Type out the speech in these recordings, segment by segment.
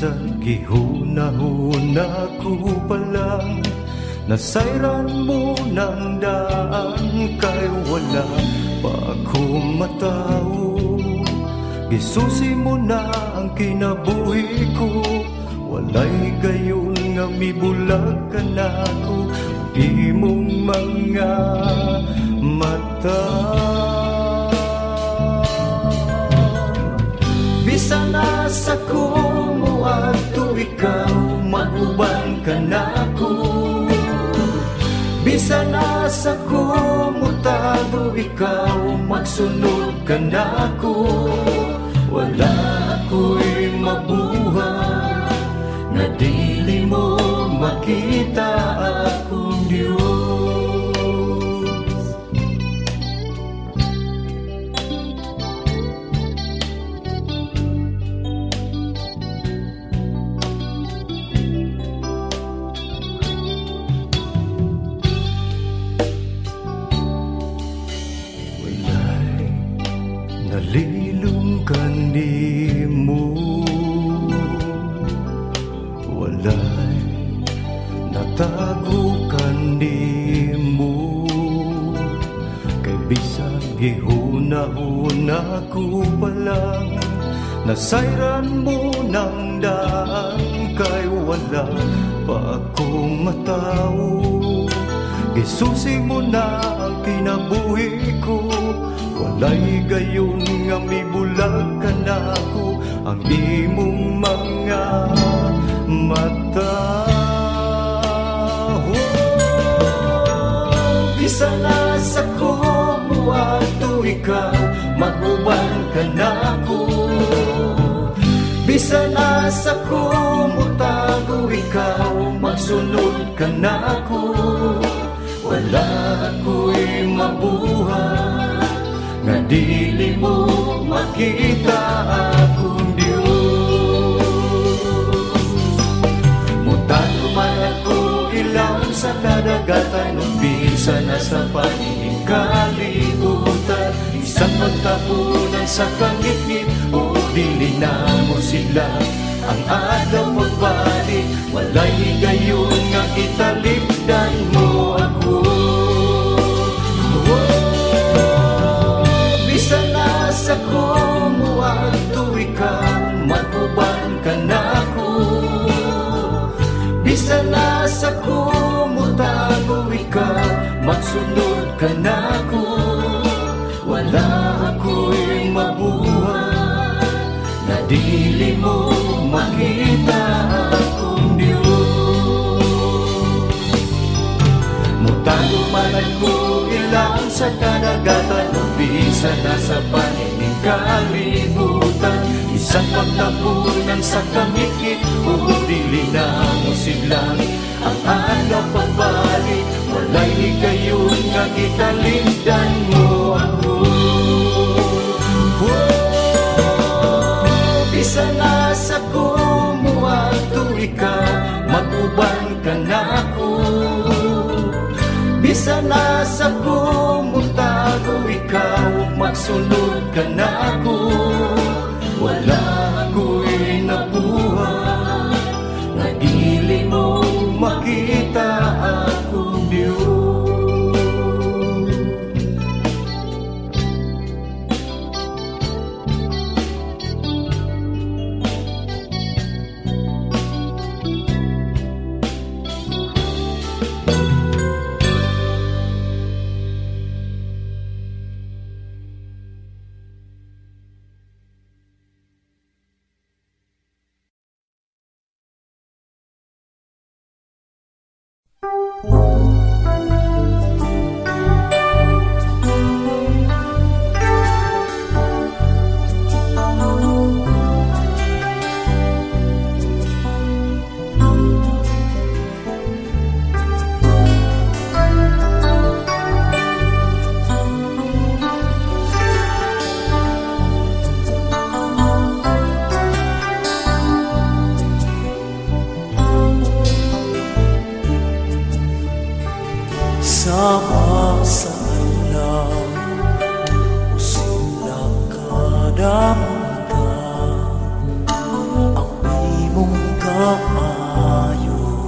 bisan gihunahuna ko pa lang, nasayran mo ng daan, kay wala pa ako matao. Gisusi mo na ang kinabuhi ko, walay gayon nga mibulag ka na ko, imong mga mata. Bisan nasa ko mo ato ikaw, maguban ka na ko. Bisan nasa ko mo tago ikaw, magsunod ka na ko. Wala ako'y mabuhay na dili mo makita akong Diyos. Nalilong kanimo, walay natago kanimo, kay bisan gihuna-una ko pa lang, nasayran mo ng daan, kay wala pa akong matao. Gisusi mo na ang kinabuhi ko, walay gayon nga mibulag ka na ko, ang imong mga mata. Bisan nasa ko mo ato ikaw, maguban ka na ko. Bisan nasa ko mo tago ikaw, magsunod ka na ko. Wala ako'y mabuhay nga dili mo makita akong Diyos. Mutalo man ako ilaw sa kadagatan, umpisa na sa paningin kalibutan. Isang magtapunan sa kangit-ngit, o dili na mo sila ang adlaw magbalik. Walay gayon nga italipdan mo ako. Bisan nasa ko mo ato ikaw, maguban ka na ko. Bisan nasa ko mo tago ikaw, magsunod ka na ko. Wala ako'y mabuhay na dili mo makita akong Diyos. Mutago man ako ilang sa kadagatan, umpisa na sa paningin kalibutan. Isang pagtapunan sa kamikit, o dili na mo silang ang adlaw pagbalik. Walay gayon nga italindan mo ako. Bisan nasa ko mo ato ikaw, maguban ka na ko. Bisan nasa ko mo tago ikaw, magsunod ka na ko. Wala ako'y nabuhay na dili mo makita akong Diyos. Sama sa alam o sila kadamunta, ang imong maayo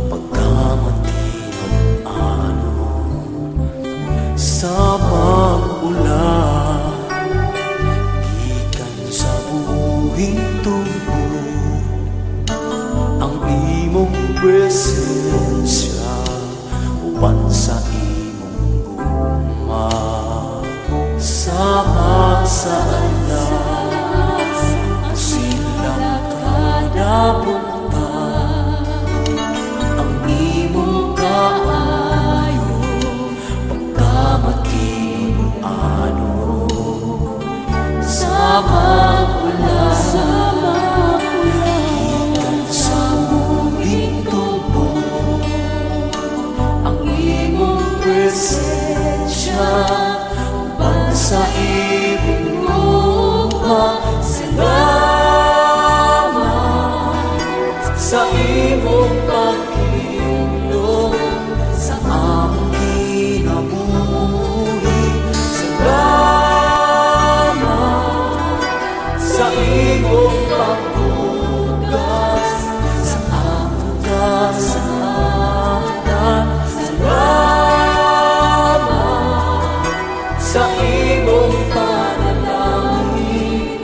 pagkamatino't anon sa mag-ulan, gikan sa buhing tubo ang imong presensya uban sa imong gugma. Sama sa alam silang kadapunta ang imong kaayo pagkamatino't anon sa mag-ulan, gikan sa buhing tubo ang imong presensya sa imong lukma. Salamat sa imong pagkilom sa among kinabuhi. Salamat sa imong pagbukas sa among kasalanan. Salamat sa imong panalangin,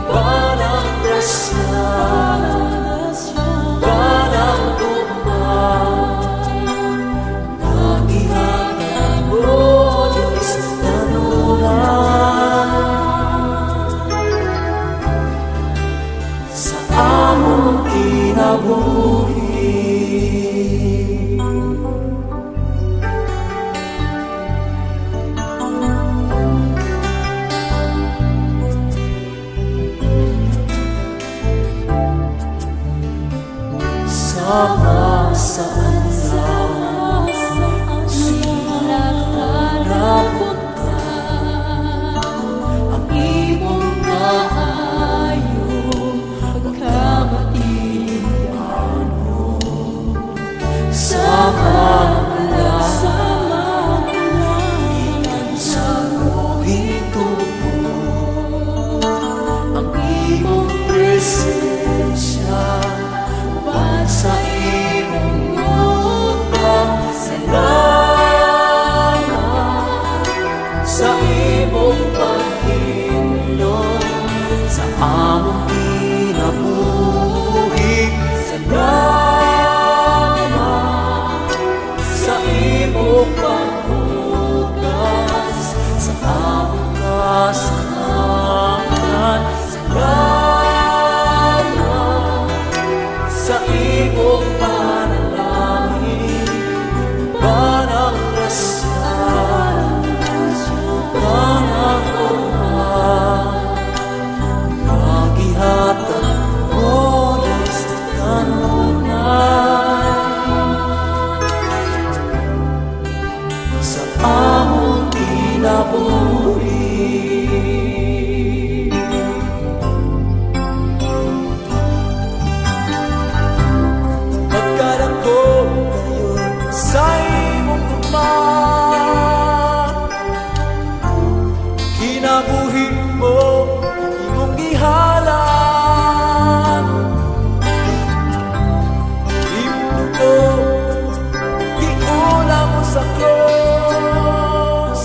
banang grasya, banang tugma, nagihatag mo Diyos tanunan sa among kinabuhi. Sama sa alam silang kadapunta ang imong kaayo pagkamatino't anon sa mag-ulan, gikan sa buhing tubo ang imong presensya sa imong lukma. Salamat sa imong pagkilom sa among kinabuhi. Salamat sa imong pagbukas sa among kasalanan. Sa imong panalangin, banang grasya, banang tugma, nagihatag mo Diyos tanunan sa among kinabuhi. Sa imong tugma, kinabuhi mo imong gihalan, imong dugo giula mo sa cross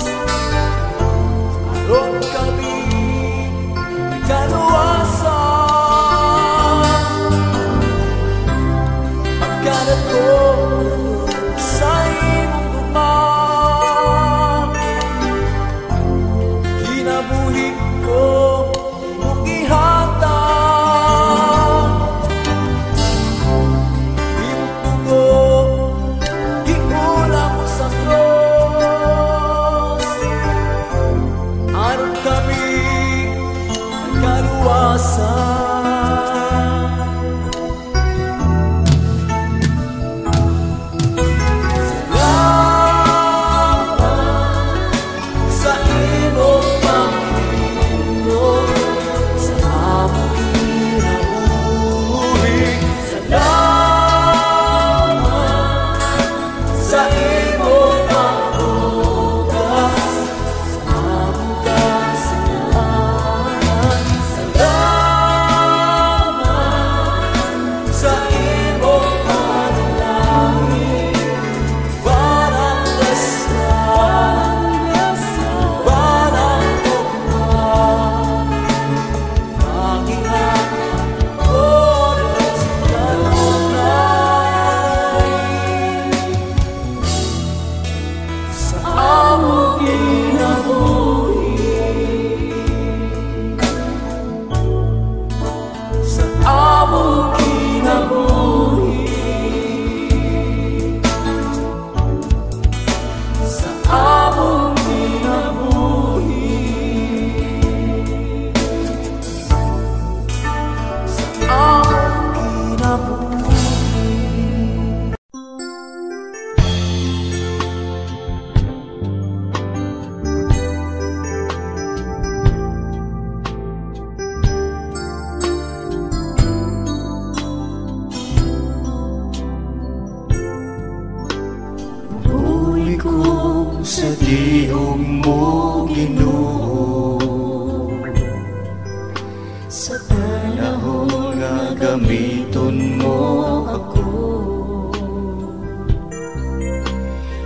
ko sa dihog mo, Ginoo. Sa panahon nga gamiton mo ako,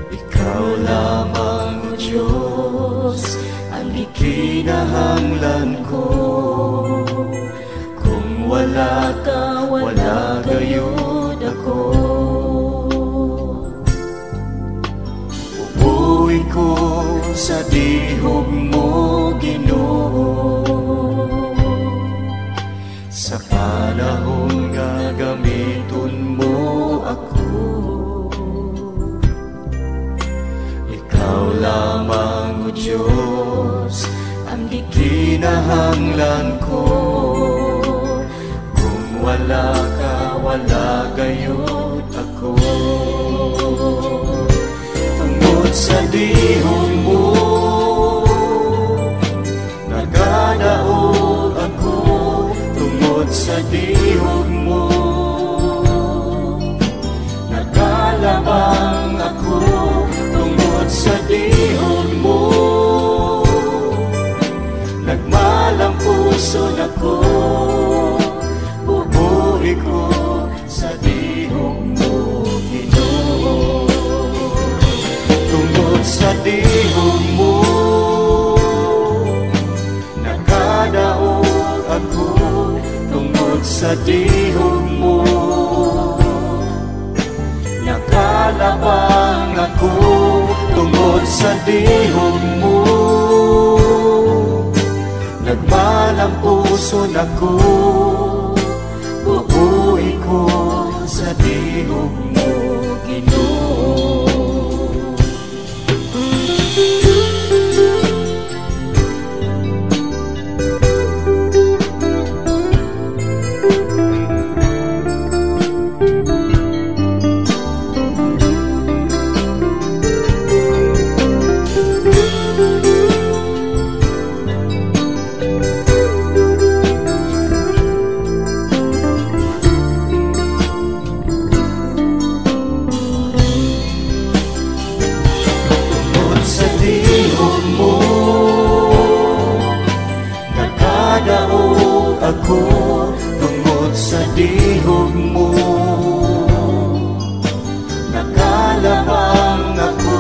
Ikaw lamang, O Diyos, ang ikinahanglan ko. Kung wala ka, wala gayud ako. Ubuhi ko sa dihog mo, Ginoo. Sa panahon nga gamiton mo ako, Ikaw lamang, O Diyos, ang ikinahanglan ko. Kung wala ka, wala gayud ako. Tungod sa dihog mo, nagadaog ako. Tungod sa dihog mo, nagalabang ako. Tungod sa dihog mo, nagmalang puso ako. Bubuhi ko sa dihog mo, Ginoo. Tungod sa dihog mo, nakadaog ako. Tungod sa dihog mo, nakalabang ako. Tungod sa dihog mo, nagmalang puso ako. Bubuhi ko sa dihog mo, Ginoo. Ako tungod sa dihog mo, nakalabang ako.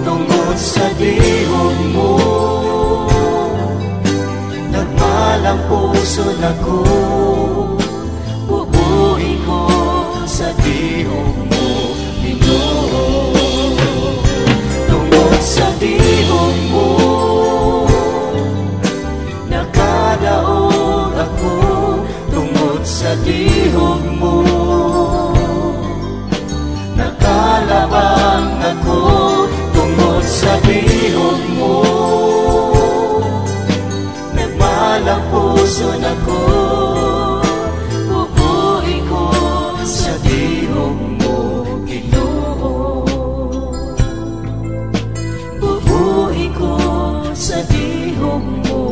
Tungod sa dihog mo, nagmalang puso ako. Bubuhi ko sa dihog mo, Ginoo. Tungod sa dihog mo, nakadaog ako. Tungod sa dihog mo, nakalabang ako. Tungod sa dihog mo, nagmalang puso ako. Bubuhi ko sa dihog mo, Ginoo. Bubuhi ko sa dihog mo,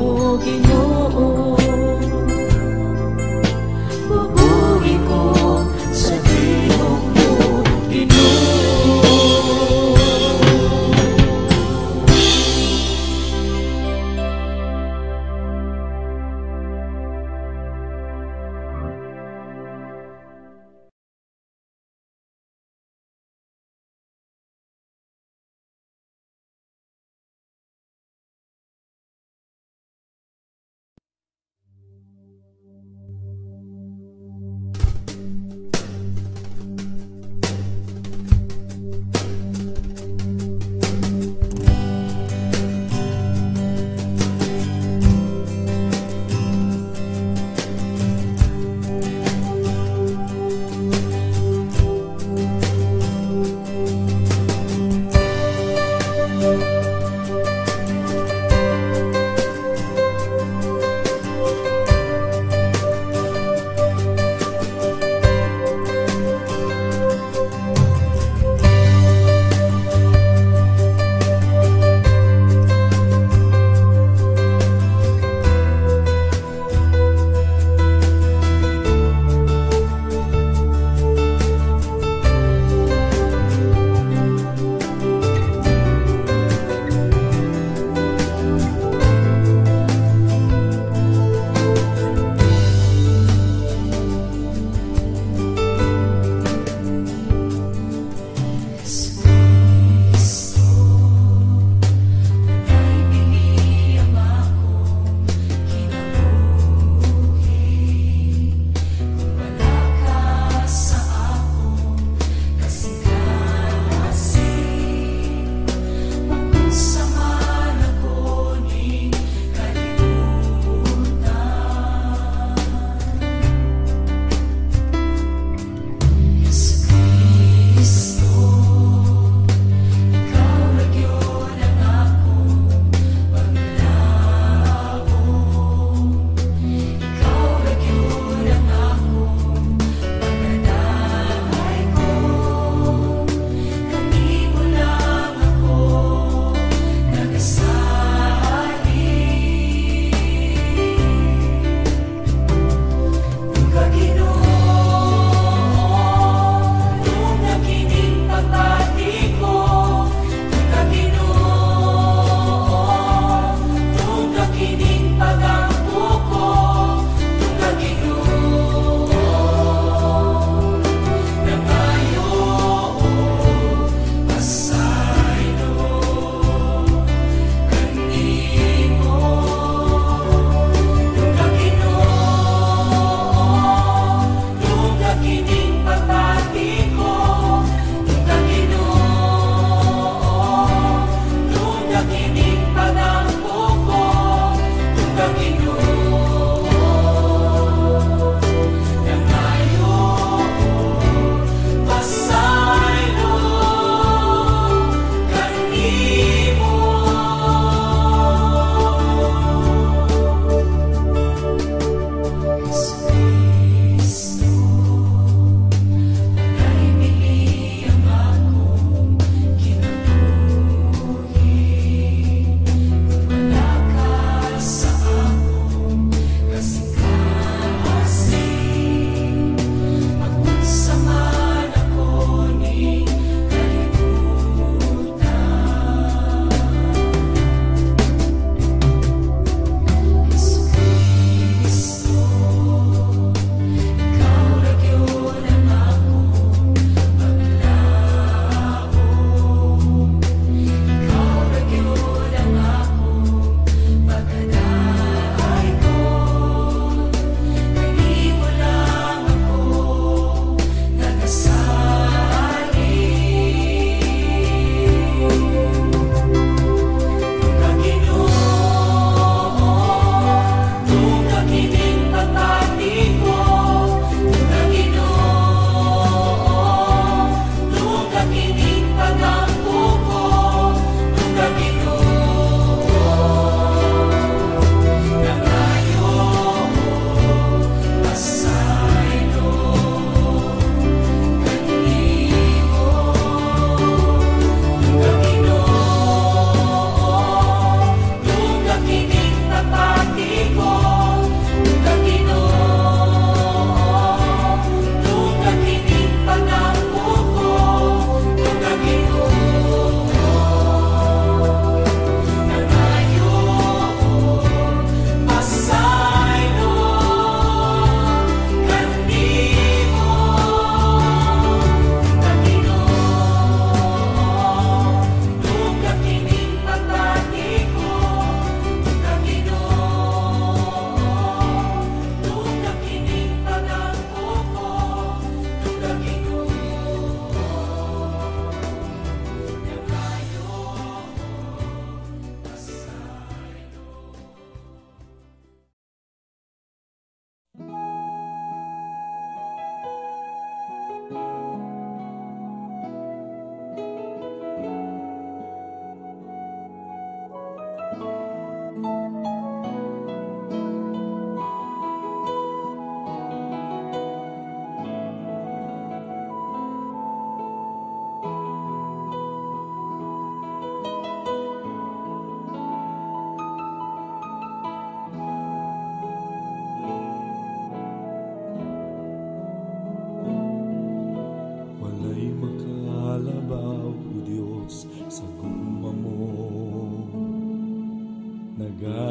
Ginoo. Bubuhi ko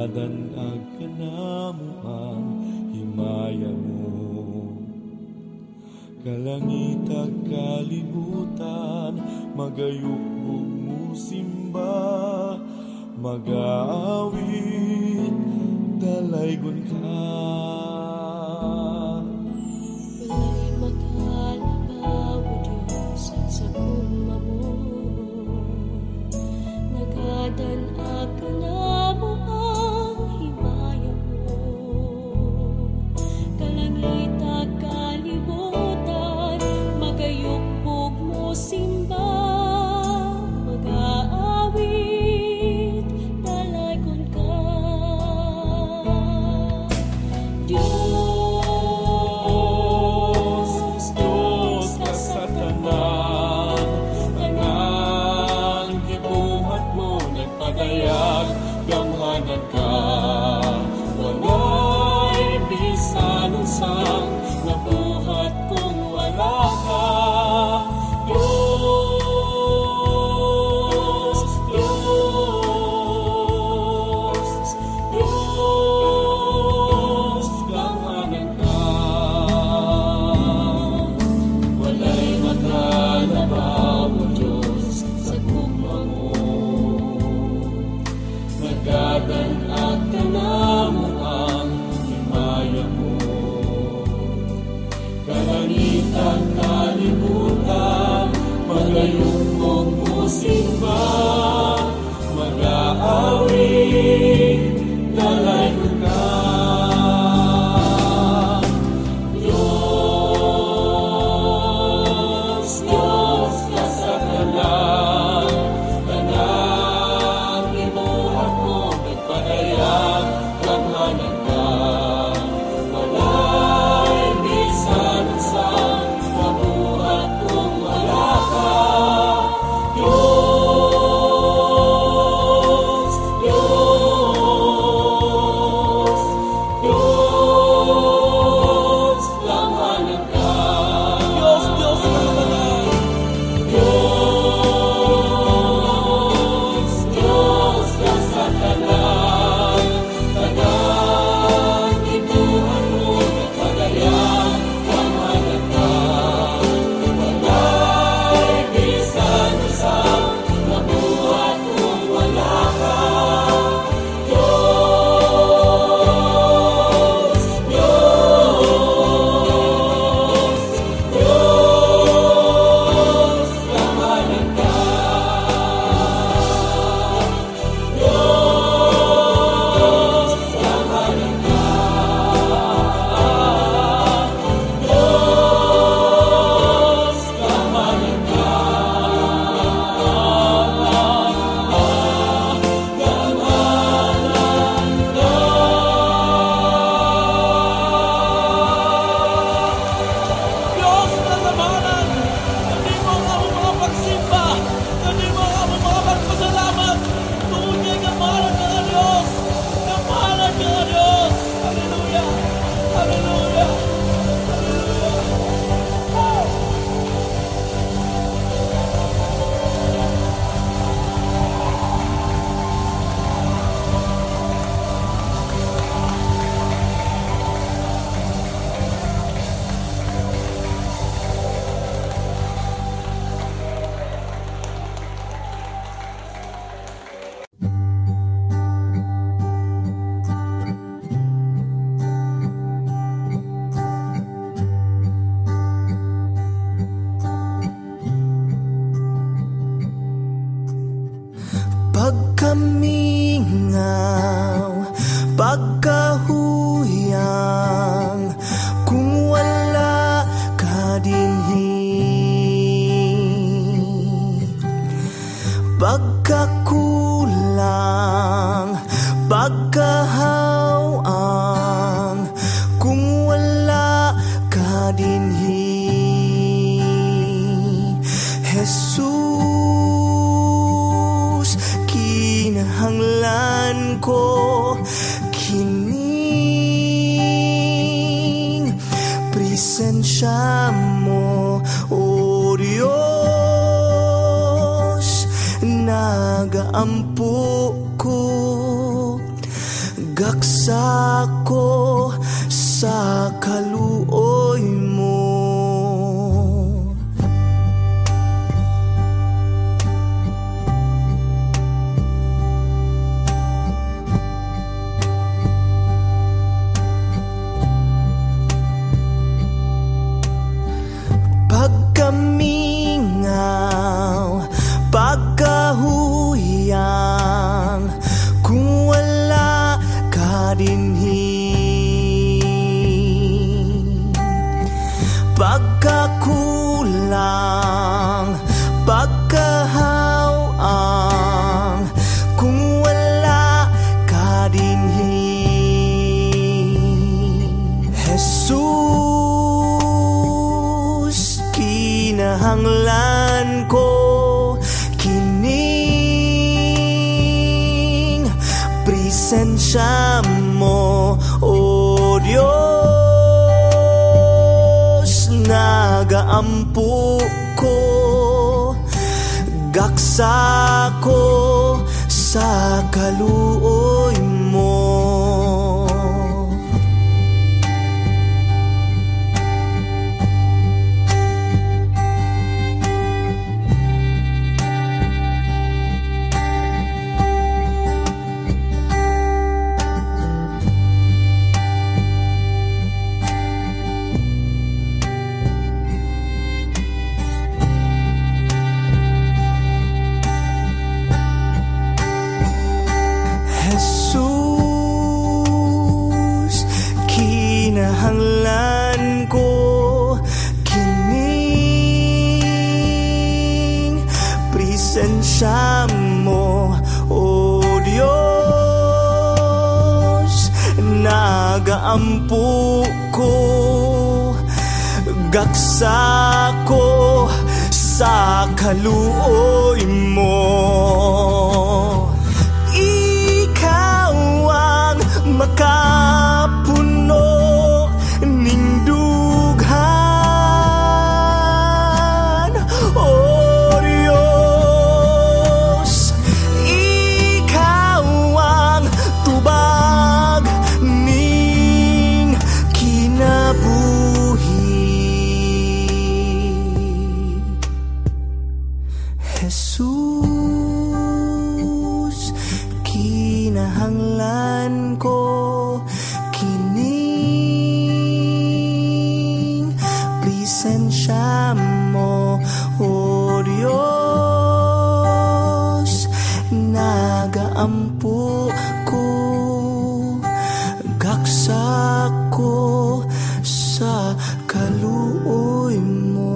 nagadanag ka na mo ang himaya mo. Kalangitag kalibutan, magayukbog mo simba, mag-aawit, dalaygon ka. Walay makalabaw, O Diyos, sa gugma mo. Nagadanag ka na mo ang himaya mo. Kalangitag kalibutan, magayukbog mo simba, mag-aawit, dalaygon ka. Diyos, Diyos ka sa tanan, tanang gibuhat mo nagpadayag, gamhanan ka. Walay bisan unsang nabuhat kung wala ka. Diyos, Diyos, Diyos, gamhanan ka. Walay makalabaw, O Diyos, sa gugma mo. Nagadanag ka na mo ang himaya mo. Kalangitang kalibutan, magayukbog mo simba, mag-aawit, dalaygon ka. Diyos, Diyos ka sa tanan, tanang gibuhat mo nagpadayag, gamhanan ka. Walay bisan unsang nabuhat kung wala ka. Diyos, Diyos, Diyos, gamhanan ka. Diyos, Diyos ka sa tanan. Diyos, Diyos ka sa tanan, tanang gibuhat mo nagpadayag, gamhanan ka. Walay bisan unsang nabuhat kung wala ka. Diyos, Diyos, Diyos, gamhanan ka. Diyos, gamhanan ka. Diyos, gamhanan ka. Diyos na namanan, hindi mo nga mo mga pagsimba, hindi mo nga mo mga pagpasalamat. Tunay kamahalan ka nga Diyos, kamahalan ka nga Diyos. Hallelujah, hallelujah, hallelujah. Oh! Pagkamingaw, pagkahuyang, kung wala ka dinhi. Pagkakulang, pagkahawang, kung wala ka dinhi. Jesus, kinahanglan ko kining presensya mo, O Diyos. Nagaampo ko gaksa ko sa kaluoy mo. Pagkamingaw, pagkahuyang, kung wala ka dinhi, pagkakulang, pagkahawang, kung wala ka dinhi. Jesus, kinahanglan ko kining presensya mo, o Diyos. Nagaampo ko, gaksa ko sa kaluoy mo. Jesus, kinahanglan ko kining presensya mo, o Diyos. Nagaampo ko, gaksa ko sa kaluoy mo. Makapuno ning dughan, o Diyos. Ikaw ang tubag ning kinabuhi. Jesus, kinahanglan ko kining presensya mo, o Diyos. Nagaampo ko, gaksa ko sa kaluoy mo.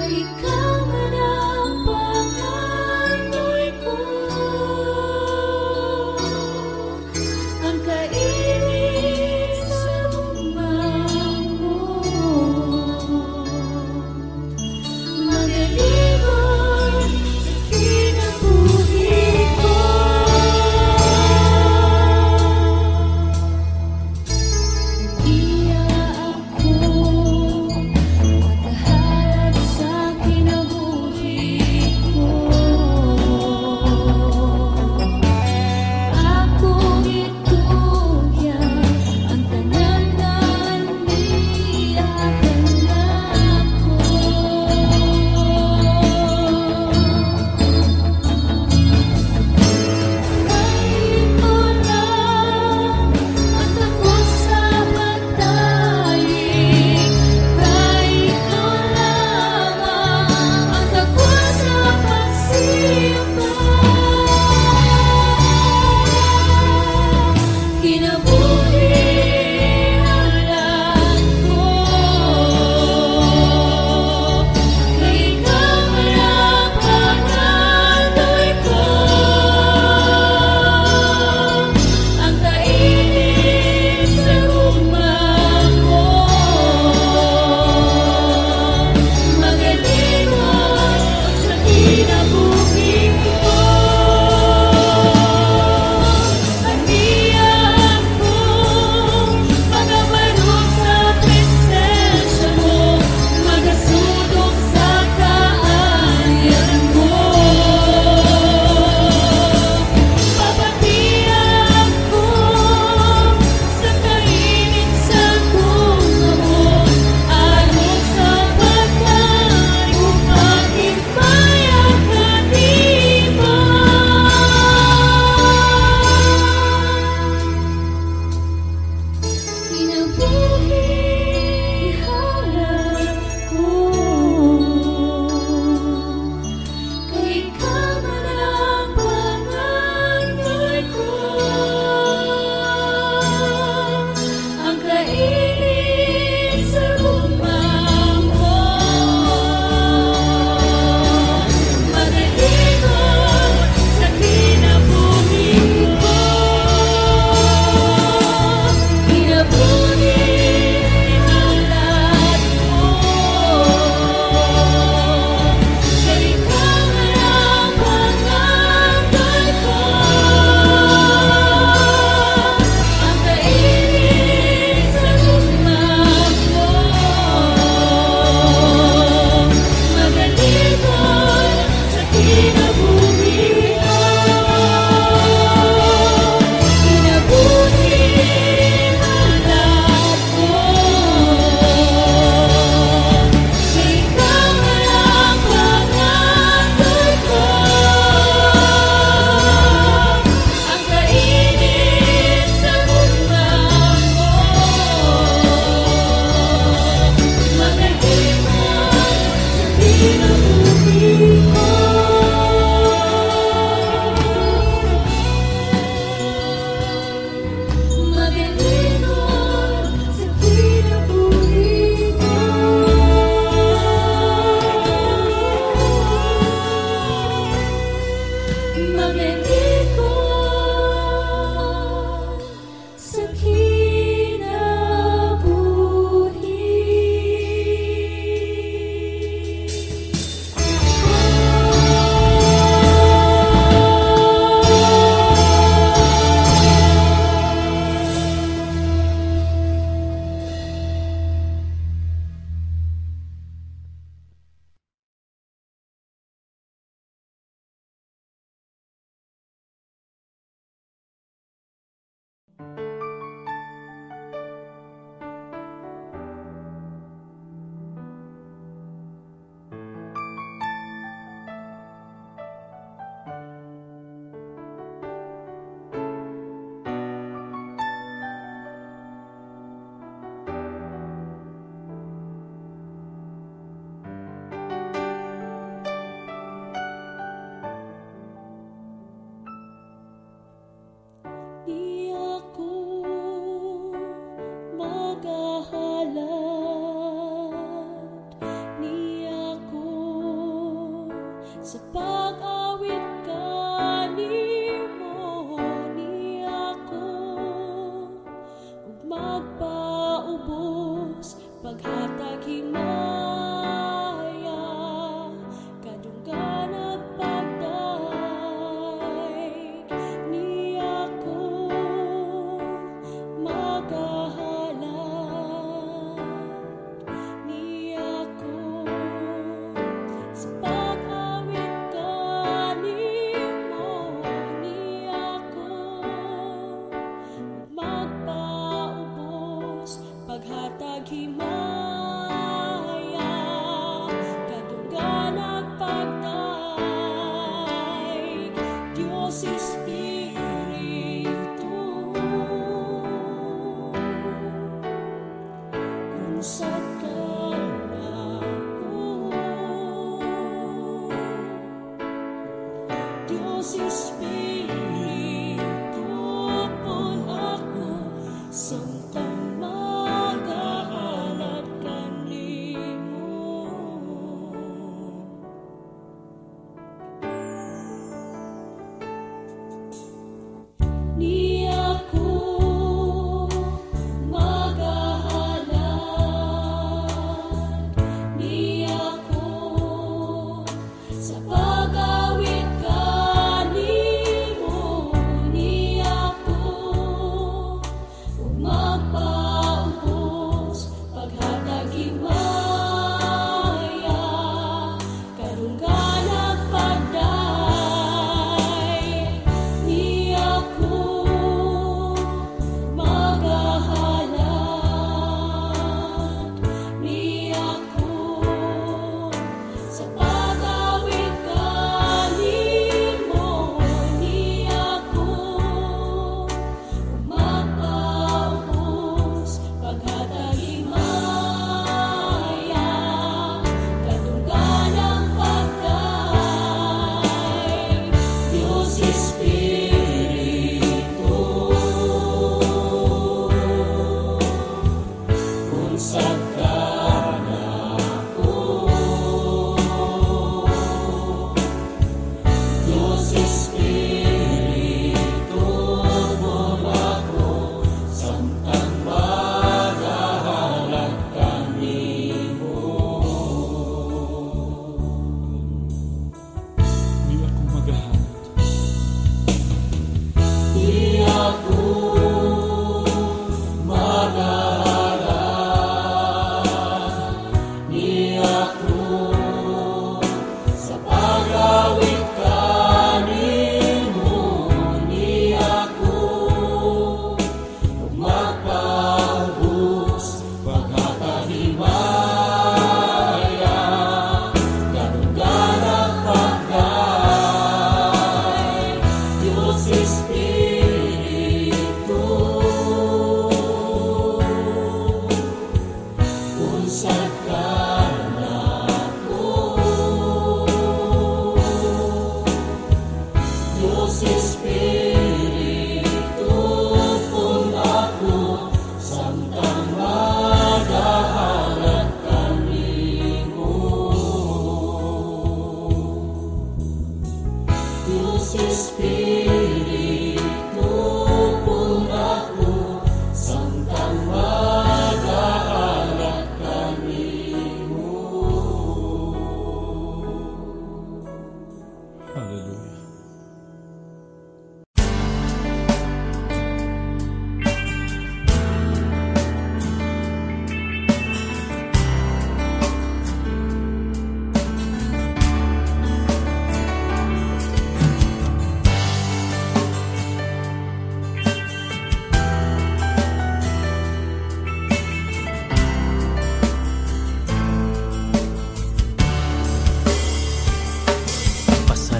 Ikaw man ang pangandoy ko.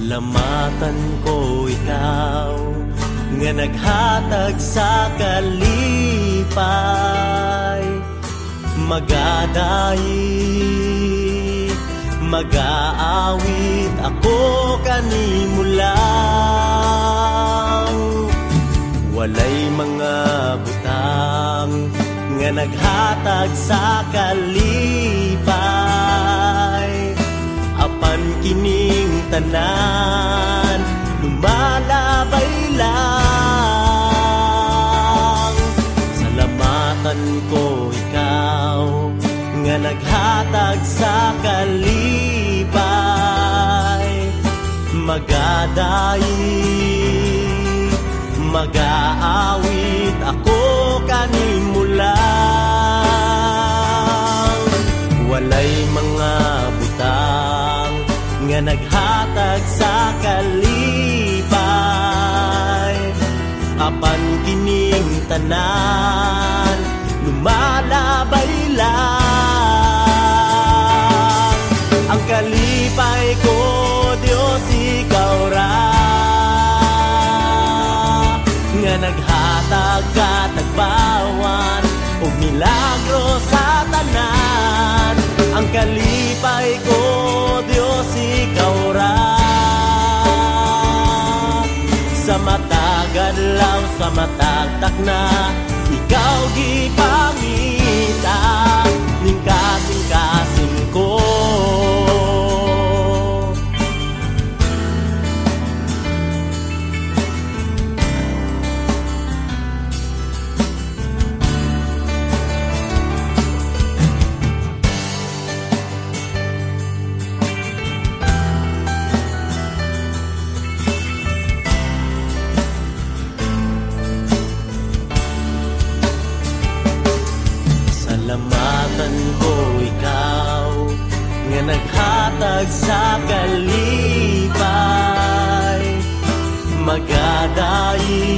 Salamatan ko ikaw nga naghatag sa kalipay, magadayi, mag-aawit ako kanimo lang. Walay mga butang nga naghatag sa kalipay, apan kining tanan lumalabay lang. Salamatan ko ikaw nga naghatag sa kalipay, magadayi, mag-aawit ako kanimo lang. Walay mga butang nga naghatag sa kalipay, apan kining tanan lumalabay lang. Ang kalipay ko, Diyos, ikaw ra nga naghatag katagbawan o milagro sa tanan. Ang kalipay ko, Diyos, ikaw ra sa matag adlaw, sa matag takna, ikaw gipangita ning kasing-kasing ko. Salamatan ko ikaw nga naghatag sa kalipay, magadayi,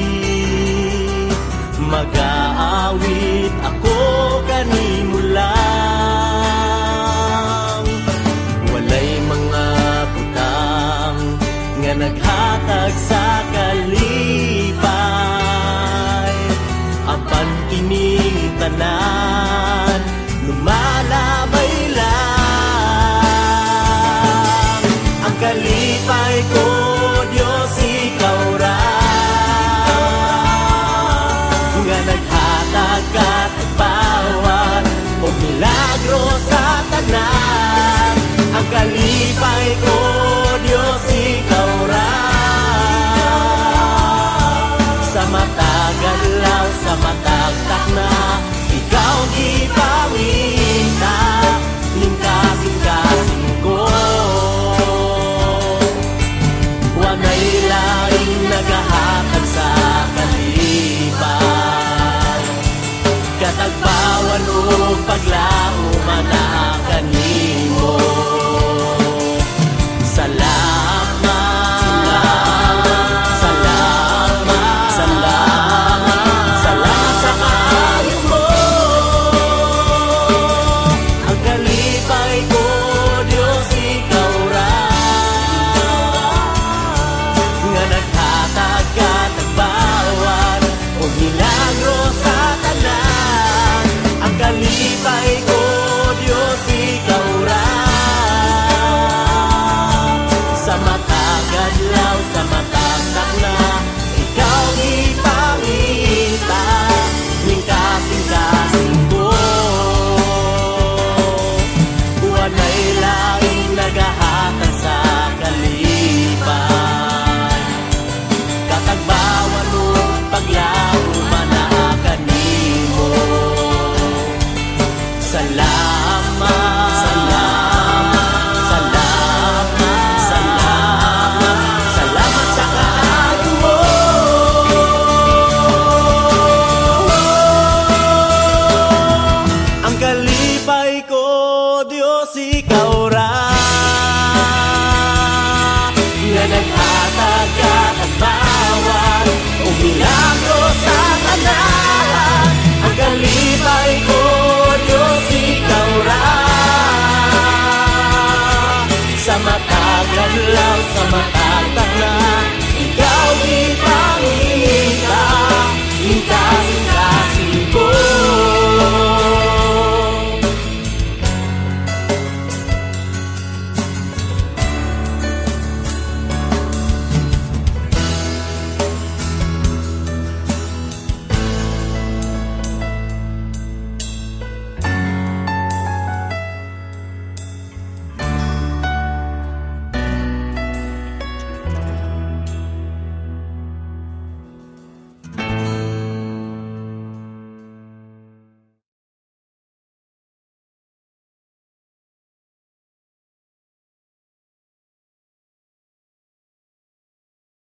mag-aawit ako kanimo lang. Walay mga butang nga naghatag sa kalipay, apan kining tanan lumalabay lang. Ang kalipay ko, Diyos, ikaw ra nga naghatag katagbawan o milagro sa tanan. Ang kalipay ko, Diyos, ikaw ra sa matag adlaw, sa matag takna, ikaw gipangita ning kasing-kasing ko. Wanay laing nagahatag sa kalipay, katagbawan o paglao mana kanimo. Sa matag adlaw, sa matag